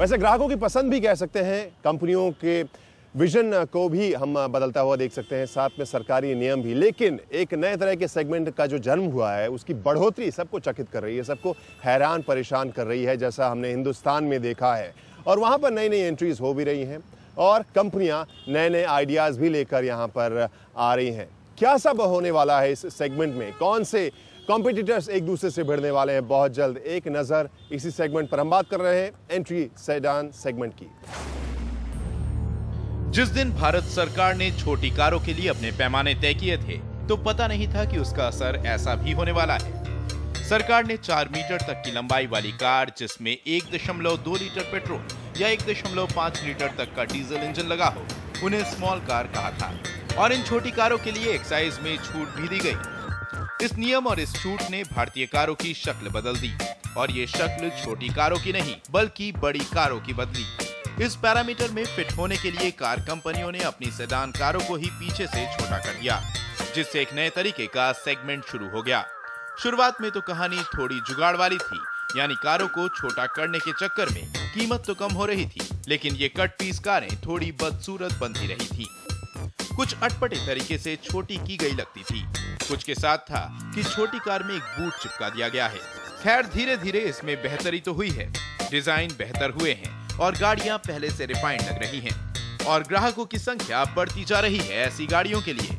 वैसे ग्राहकों की पसंद भी कह सकते हैं, कंपनियों के विजन को भी हम बदलता हुआ देख सकते हैं, साथ में सरकारी नियम भी। लेकिन एक नए तरह के सेगमेंट का जो जन्म हुआ है उसकी बढ़ोतरी सबको चकित कर रही है, सबको हैरान परेशान कर रही है, जैसा हमने हिंदुस्तान में देखा है। और वहाँ पर नई नई एंट्रीज हो भी रही हैं और कंपनियाँ नए नए आइडियाज़ भी लेकर यहाँ पर आ रही हैं। क्या सब होने वाला है इस सेगमेंट में, कौन से कॉम्पिटिटर्स एक दूसरे से भिड़ने वाले हैं, बहुत जल्द एक नज़र इसी सेगमेंट पर। हम बात कर रहे हैं एंट्री सेडान सेगमेंट की। जिस दिन भारत सरकार ने छोटी कारों के लिए अपने पैमाने तय किए थे तो पता नहीं था कि उसका असर ऐसा भी होने वाला है। सरकार ने 4 मीटर तक की लंबाई वाली कार जिसमें 1.2 लीटर पेट्रोल या 1.5 लीटर तक का डीजल इंजन लगा हो, उन्हें स्मॉल कार कहा था। और इन छोटी कारों के लिए एक्साइज में छूट भी दी गई। इस नियम और इस छूट ने भारतीय कारों की शक्ल बदल दी, और ये शक्ल छोटी कारों की नहीं बल्कि बड़ी कारों की बदली। इस पैरामीटर में फिट होने के लिए कार कंपनियों ने अपनी सेडान कारों को ही पीछे से छोटा कर दिया, जिससे एक नए तरीके का सेगमेंट शुरू हो गया। शुरुआत में तो कहानी थोड़ी जुगाड़ वाली थी, यानी कारों को छोटा करने के चक्कर में कीमत तो कम हो रही थी, लेकिन ये कट पीस कारें थोड़ी बदसूरत बनती रही थी। कुछ अटपटे तरीके से छोटी की गई लगती थी। कुछ के साथ था कि छोटी कार में एक बूट चिपका दिया गया है। खैर धीरे धीरे इसमें बेहतरी तो हुई है, डिजाइन बेहतर हुए हैं और गाड़ियां पहले से रिफाइंड लग रही हैं और ग्राहकों की संख्या बढ़ती जा रही है ऐसी गाड़ियों के लिए।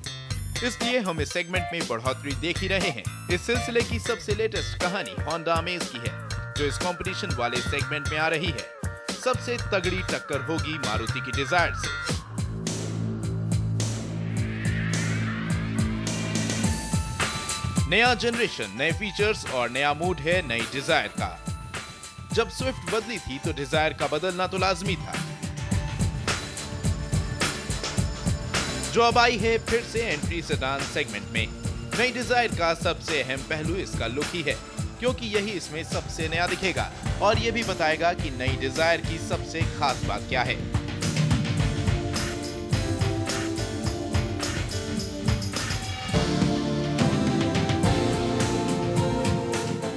इसलिए हम इस सेगमेंट में बढ़ोतरी देख ही रहे हैं। इस सिलसिले की सबसे लेटेस्ट कहानी होंडा अमेज की है, जो इस कंपटीशन वाले सेगमेंट में आ रही है। सबसे तगड़ी टक्कर होगी मारुति की डिजायर से। नया जनरेशन, नए फीचर्स और नया मूड है नई डिजायर का। जब स्विफ्ट बदली थी तो डिजायर का बदलना तो लाजमी था, जो अब आई है फिर से एंट्री सेडान सेगमेंट में। नई डिजायर का सबसे अहम पहलू इसका लुक ही है, क्योंकि यही इसमें सबसे नया दिखेगा और ये भी बताएगा कि नई डिजायर की सबसे खास बात क्या है।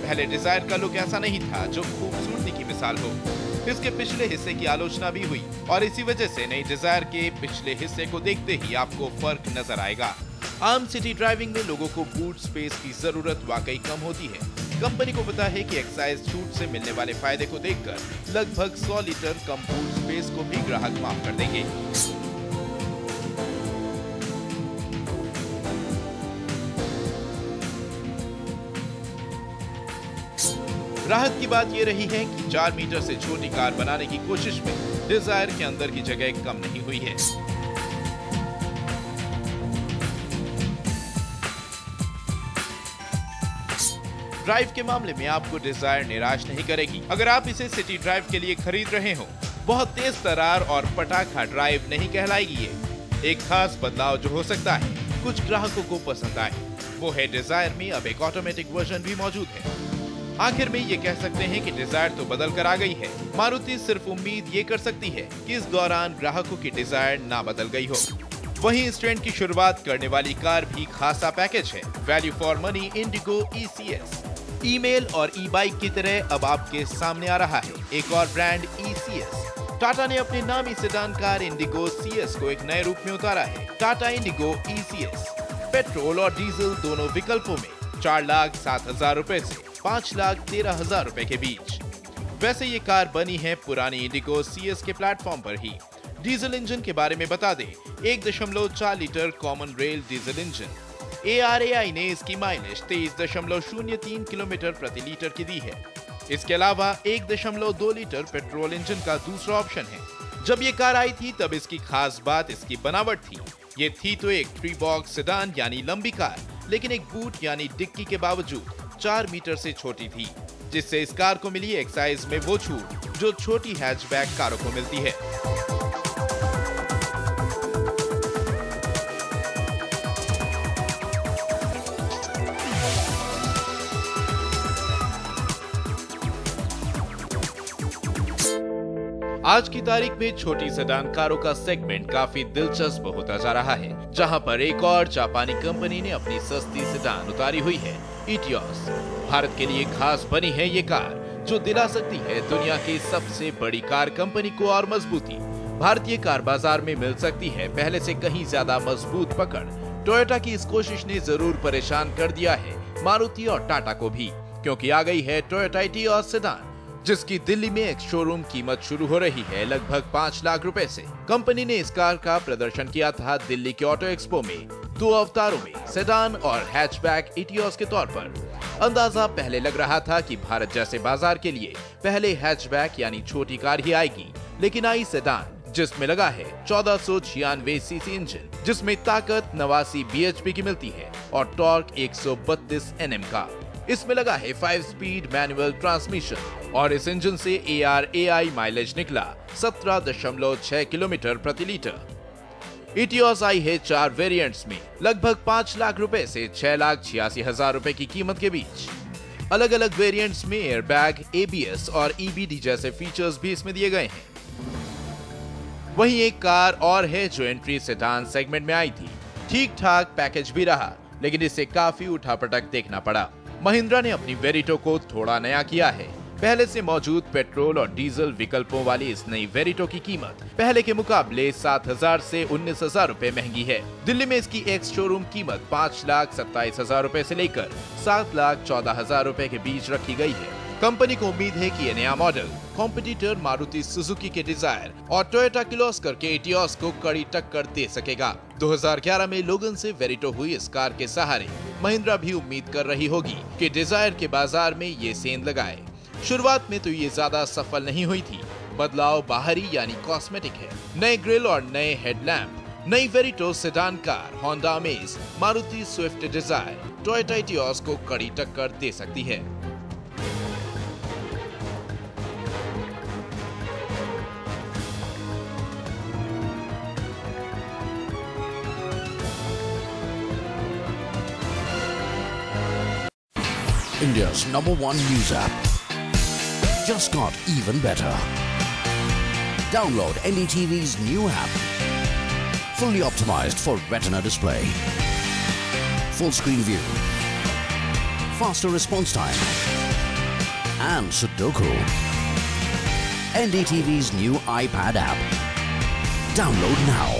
पहले डिजायर का लुक ऐसा नहीं था जो खूबसूरती की मिसाल हो। इसके पिछले हिस्से की आलोचना भी हुई और इसी वजह से नई डिजायर के पिछले हिस्से को देखते ही आपको फर्क नजर आएगा। आम सिटी ड्राइविंग में लोगों को बूट स्पेस की जरूरत वाकई कम होती है। कंपनी को पता है कि एक्साइज छूट से मिलने वाले फायदे को देखकर लगभग 100 लीटर कम बूट स्पेस को भी ग्राहक माफ कर देंगे। राहत की बात यह रही है कि 4 मीटर से छोटी कार बनाने की कोशिश में डिजायर के अंदर की जगह कम नहीं हुई है। ड्राइव के मामले में आपको डिजायर निराश नहीं करेगी। अगर आप इसे सिटी ड्राइव के लिए खरीद रहे हो, बहुत तेज तरार और पटाखा ड्राइव नहीं कहलाएगी ये। एक खास बदलाव जो हो सकता है कुछ ग्राहकों को पसंद आए, वो है डिजायर में अब एक ऑटोमेटिक वर्जन भी मौजूद है। आखिर में ये कह सकते हैं कि डिजायर तो बदल कर आ गई है। मारुति सिर्फ उम्मीद ये कर सकती है कि इस दौरान ग्राहकों की डिजायर ना बदल गई हो। वहीं इस ट्रेंड की शुरुआत करने वाली कार भी खासा पैकेज है। Value for money Indigo ECS email और ई बाइक की तरह अब आपके सामने आ रहा है एक और ब्रांड ECS। टाटा ने अपने नामी सेडान कार इंडिगो CS को एक नए रूप में उतारा है। टाटा इंडिगो ECS पेट्रोल और डीजल दोनों विकल्पों में 4,07,000 रुपए से 5,13,000 रुपए के बीच। वैसे ये कार बनी है पुरानी इंडिगो CS के प्लेटफॉर्म पर ही। डीजल इंजन के बारे में बता दें, 1.4 litre common rail diesel engine. ARAI ने इसकी माइलेज 23.03 किलोमीटर प्रति लीटर की दी है। इसके अलावा 1.2 लीटर पेट्रोल इंजन का दूसरा ऑप्शन है। जब ये कार आई थी तब इसकी खास बात इसकी बनावट थी। ये थी तो एक 3 बॉक्स सेडान यानी लंबी कार, लेकिन एक बूट यानी डिक्की के बावजूद 4 मीटर से छोटी थी, जिससे इस कार को मिली एक्साइज में वो छूट जो छोटी हैचबैक कारों को मिलती है। आज की तारीख में छोटी सेडान कारों का सेगमेंट काफी दिलचस्प होता जा रहा है, जहां पर एक और जापानी कंपनी ने अपनी सस्ती सेडान उतारी हुई है, इटियोस। भारत के लिए खास बनी है ये कार, जो दिला सकती है दुनिया की सबसे बड़ी कार कंपनी को और मजबूती। भारतीय कार बाजार में मिल सकती है पहले से कहीं ज्यादा मजबूत पकड़। टोयोटा की इस कोशिश ने जरूर परेशान कर दिया है मारुति और टाटा को भी, क्योंकि आ गई है टोयोटा इटियोस सेडान, जिसकी दिल्ली में एक शोरूम कीमत शुरू हो रही है लगभग 5 लाख रुपए से। कंपनी ने इस कार का प्रदर्शन किया था दिल्ली के ऑटो एक्सपो में 2 अवतारों में, सेडान और हैचबैक इटियोस के तौर पर। अंदाजा पहले लग रहा था कि भारत जैसे बाजार के लिए पहले हैचबैक यानी छोटी कार ही आएगी, लेकिन आई सेडान, जिसमें लगा है 1496 सीसी इंजन, जिसमें ताकत 89 bhp की मिलती है और टॉर्क 132 Nm का। इसमें लगा है 5 स्पीड मैनुअल ट्रांसमिशन और इस इंजन से ARAI माइलेज निकला 17.6 किलोमीटर प्रति लीटर। इटियोस आई है 4 वेरिएंट्स में, लगभग 5 लाख रुपए से 6,86,000 रुपए की कीमत के बीच। अलग अलग वेरिएंट्स में एयरबैग, ABS और EBD जैसे फीचर्स भी इसमें दिए गए हैं। वहीं एक कार और है जो एंट्री सेडान सेगमेंट में आई थी। ठीक ठाक पैकेज भी रहा, लेकिन इसे काफी उठापटक देखना पड़ा। महिंद्रा ने अपनी वेरिटो को थोड़ा नया किया है। पहले से मौजूद पेट्रोल और डीजल विकल्पों वाली इस नई वेरिटो की कीमत पहले के मुकाबले 7,000 से 19,000 रुपए महंगी है। दिल्ली में इसकी एक्स शोरूम कीमत 5,27,000 रुपए से लेकर 7,14,000 रुपए के बीच रखी गई है। कंपनी को उम्मीद है कि ये नया मॉडल कॉम्पिटिटर मारुति सुजुकी के डिजायर और टोयोटा किर्लोस्कर के इटियोस को कड़ी टक्कर दे सकेगा। 2011 में लोगन से वेरिटो हुई इस कार के सहारे महिंद्रा भी उम्मीद कर रही होगी कि डिजायर के बाजार में ये सेंध लगाए। शुरुआत में तो ये ज्यादा सफल नहीं हुई थी। बदलाव बाहरी यानी कॉस्मेटिक है। नए ग्रिल और नए हेडलैम्प, नई Verito sedan car, Honda Amaze, Maruti Swift Dzire, Toyota Etios को कड़ी टक्कर दे सकती है। India's #1 news app just got even better. Download NDTV's new app. Fully optimized for retina display. Full screen view. Faster response time. And Sudoku. NDTV's new iPad app. Download now.